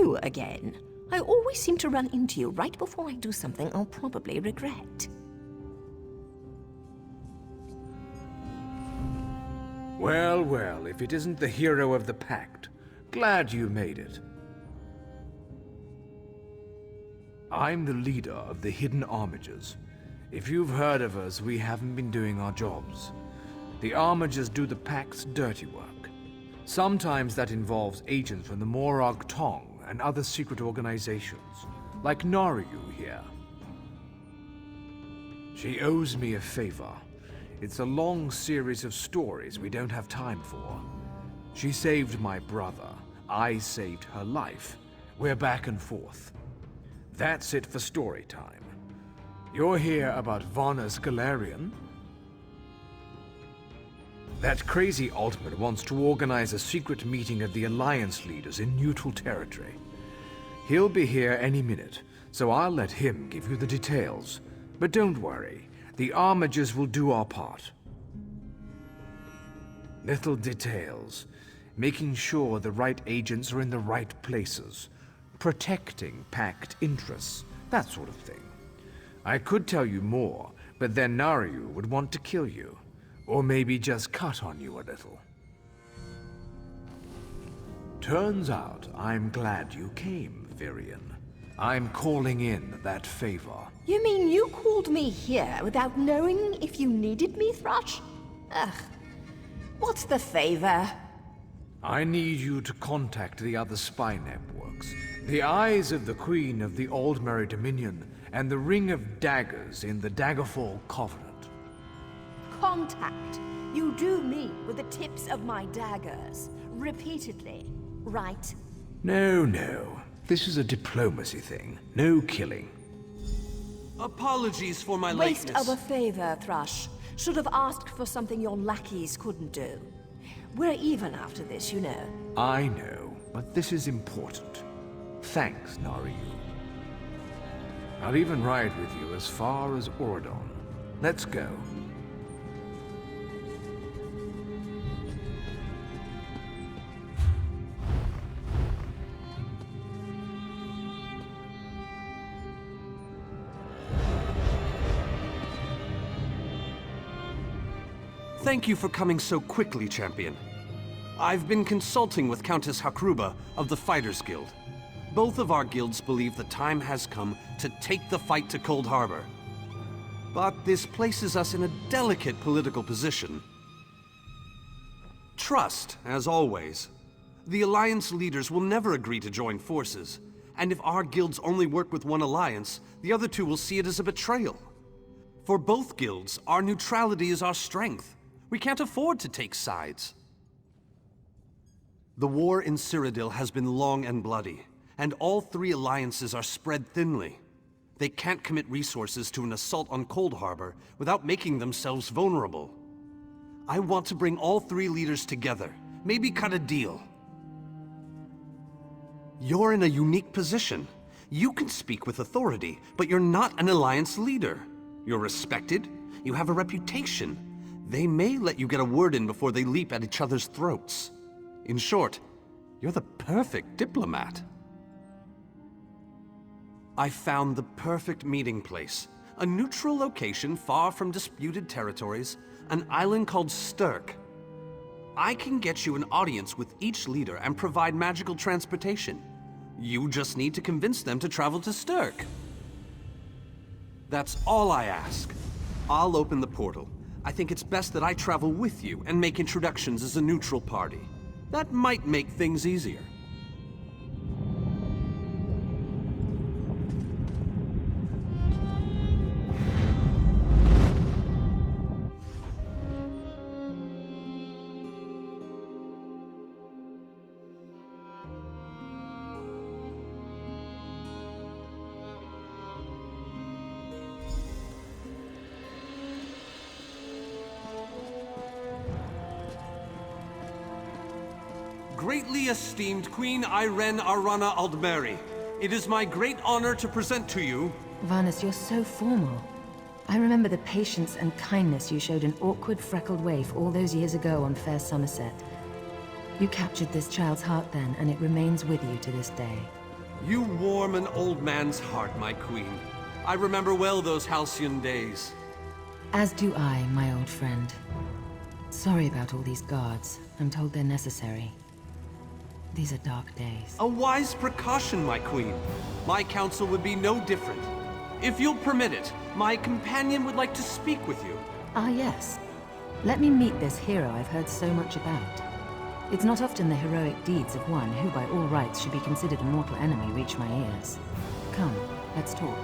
you again. I always seem to run into you right before I do something I'll probably regret. Well, well, if it isn't the hero of the Pact. Glad you made it. I'm the leader of the Hidden Armigers. If you've heard of us, we haven't been doing our jobs. The Armigers do the Pact's dirty work. Sometimes that involves agents from the Morag Tong and other secret organizations, like Naryu here. She owes me a favor. It's a long series of stories we don't have time for. She saved my brother. I saved her life. We're back and forth. That's it for story time. You're here about Varna's Galarian? That crazy Aldmer wants to organize a secret meeting of the Alliance leaders in neutral territory. He'll be here any minute, so I'll let him give you the details. But don't worry, the Armigers will do our part. Little details. Making sure the right agents are in the right places. Protecting Pact interests, that sort of thing. I could tell you more, but then Naryu would want to kill you. Or maybe just cut on you a little. Turns out I'm glad you came, Virion. I'm calling in that favor. You mean you called me here without knowing if you needed me, Thrush? Ugh. What's the favor? I need you to contact the other spy networks. The Eyes of the Queen of the Aldmeri Dominion and the Ring of Daggers in the Daggerfall Covenant. Contact. You do me with the tips of my daggers. Repeatedly, right? No, no. This is a diplomacy thing. No killing. Apologies for my Waste lateness. of a favor, Thrush. Should have asked for something your lackeys couldn't do. We're even after this, you know. I know, but this is important. Thanks, Naryu. I'll even ride with you as far as Oradon. Let's go. Thank you for coming so quickly, Champion. I've been consulting with Countess Hakruba of the Fighters Guild. Both of our guilds believe the time has come to take the fight to Cold Harbor. But this places us in a delicate political position. Trust, as always. The Alliance leaders will never agree to join forces, and if our guilds only work with one alliance, the other two will see it as a betrayal. For both guilds, our neutrality is our strength. We can't afford to take sides. The war in Cyrodiil has been long and bloody, and all three alliances are spread thinly. They can't commit resources to an assault on Cold Harbor without making themselves vulnerable. I want to bring all three leaders together, maybe cut a deal. You're in a unique position. You can speak with authority, but you're not an alliance leader. You're respected, you have a reputation. They may let you get a word in before they leap at each other's throats. In short, you're the perfect diplomat. I found the perfect meeting place. A neutral location far from disputed territories, an island called Stirk. I can get you an audience with each leader and provide magical transportation. You just need to convince them to travel to Stirk. That's all I ask. I'll open the portal. I think it's best that I travel with you and make introductions as a neutral party. That might make things easier. Greatly esteemed Queen Irene Arana Aldmeri, it is my great honor to present to you... Varnus, you're so formal. I remember the patience and kindness you showed an awkward, freckled waif all those years ago on fair Somerset. You captured this child's heart then, and it remains with you to this day. You warm an old man's heart, my queen. I remember well those halcyon days. As do I, my old friend. Sorry about all these guards. I'm told they're necessary. These are dark days. A wise precaution, my queen. My counsel would be no different. If you'll permit it, my companion would like to speak with you. Ah, yes. Let me meet this hero I've heard so much about. It's not often the heroic deeds of one who by all rights should be considered a mortal enemy reach my ears. Come, let's talk.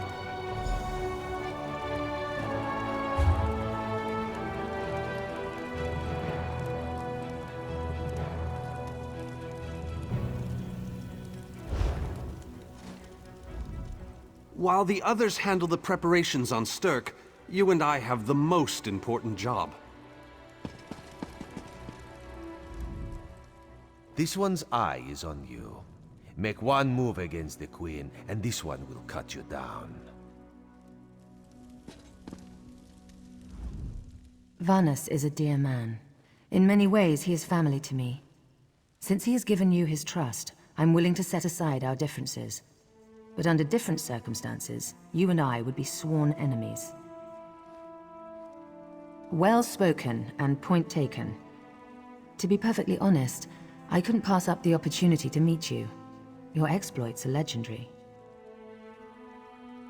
While the others handle the preparations on Stirk, you and I have the most important job. This one's eye is on you. Make one move against the Queen, and this one will cut you down. Vanus is a dear man. In many ways, he is family to me. Since he has given you his trust, I'm willing to set aside our differences. But under different circumstances, you and I would be sworn enemies. Well spoken and point taken. To be perfectly honest, I couldn't pass up the opportunity to meet you. Your exploits are legendary.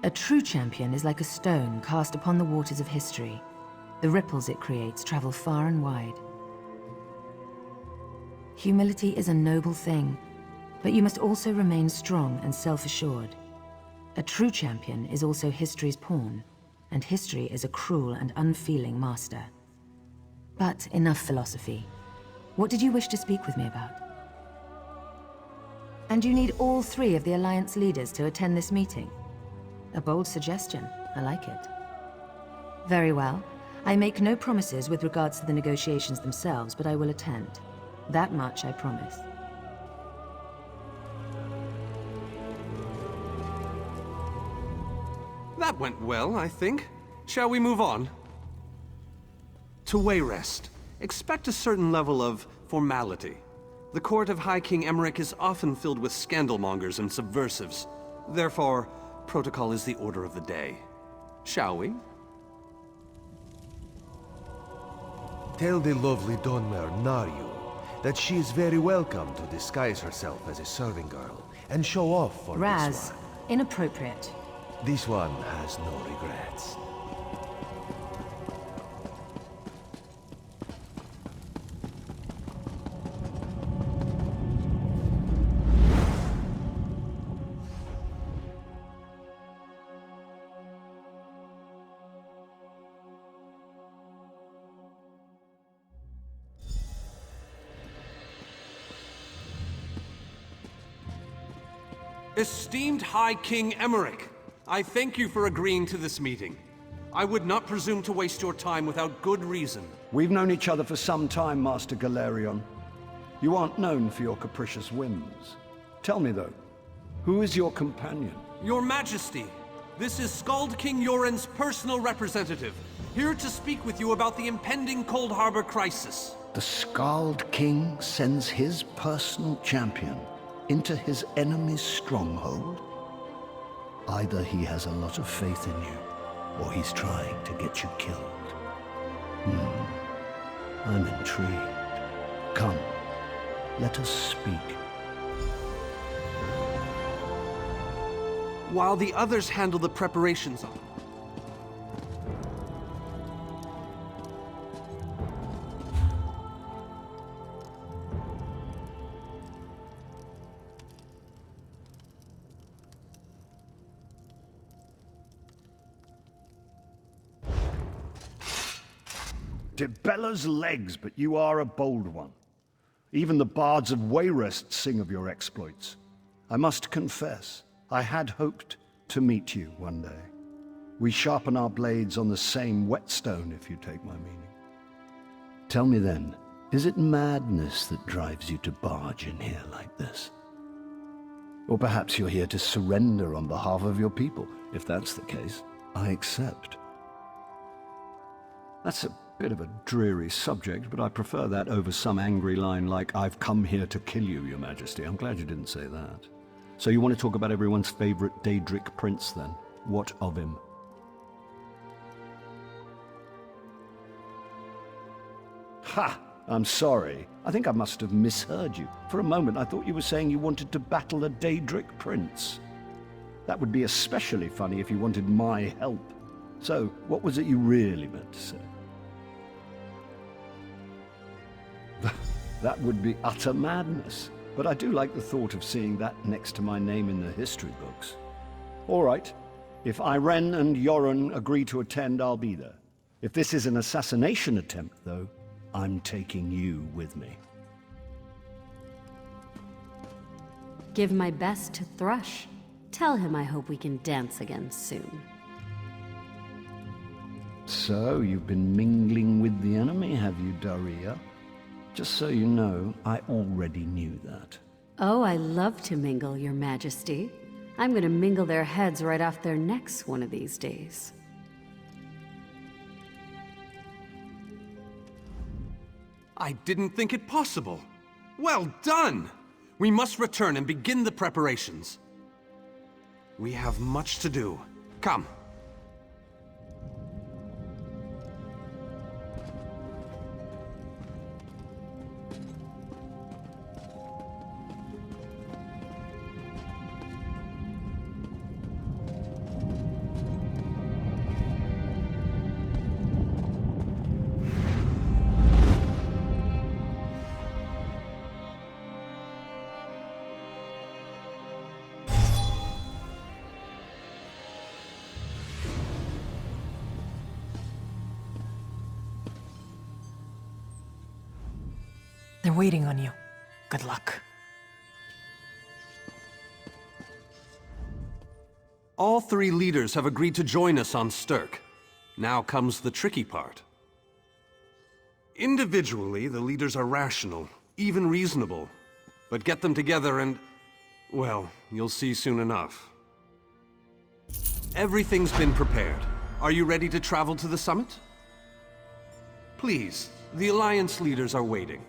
A true champion is like a stone cast upon the waters of history. The ripples it creates travel far and wide. Humility is a noble thing, but you must also remain strong and self-assured. A true champion is also history's pawn, and history is a cruel and unfeeling master. But enough philosophy. What did you wish to speak with me about? And you need all three of the Alliance leaders to attend this meeting? A bold suggestion. I like it. Very well. I make no promises with regards to the negotiations themselves, but I will attend. That much I promise. That went well, I think. Shall we move on? To Wayrest, expect a certain level of formality. The court of High King Emmerich is often filled with scandalmongers and subversives. Therefore, protocol is the order of the day. Shall we? Tell the lovely Donmer Naryu that she is very welcome to disguise herself as a serving girl and show off for Raz, this one. inappropriate. This one has no regrets. Esteemed High King Emmerich, I thank you for agreeing to this meeting. I would not presume to waste your time without good reason. We've known each other for some time, Master Galerion. You aren't known for your capricious whims. Tell me, though, who is your companion? Your Majesty, this is Skald King Yoren's personal representative, here to speak with you about the impending Cold Harbor crisis. The Skald King sends his personal champion into his enemy's stronghold? Either he has a lot of faith in you, or he's trying to get you killed. I'm intrigued. Come, let us speak. While the others handle the preparations on. Dibella's legs, but you are a bold one. Even the bards of Wayrest sing of your exploits. I must confess, I had hoped to meet you one day. We sharpen our blades on the same whetstone, if you take my meaning. Tell me then, is it madness that drives you to barge in here like this? Or perhaps you're here to surrender on behalf of your people. If that's the case, I accept. That's a bit of a dreary subject, but I prefer that over some angry line like, "I've come here to kill you, Your Majesty." I'm glad you didn't say that. So you want to talk about everyone's favorite Daedric prince, then? What of him? Ha! I'm sorry. I think I must have misheard you. For a moment, I thought you were saying you wanted to battle a Daedric prince. That would be especially funny if you wanted my help. So, what was it you really meant to say? That would be utter madness. But I do like the thought of seeing that next to my name in the history books. All right. If Irene and Yoren agree to attend, I'll be there. If this is an assassination attempt, though, I'm taking you with me. Give my best to Thrush. Tell him I hope we can dance again soon. So, you've been mingling with the enemy, have you, Daria? Just so you know, I already knew that. Oh, I love to mingle, Your Majesty. I'm gonna mingle their heads right off their necks one of these days. I didn't think it possible. Well done! We must return and begin the preparations. We have much to do. Come. They're waiting on you. Good luck. All three leaders have agreed to join us on Stirk. Now comes the tricky part. Individually, the leaders are rational, even reasonable. But get them together and, well, you'll see soon enough. Everything's been prepared. Are you ready to travel to the summit? Please, the Alliance leaders are waiting.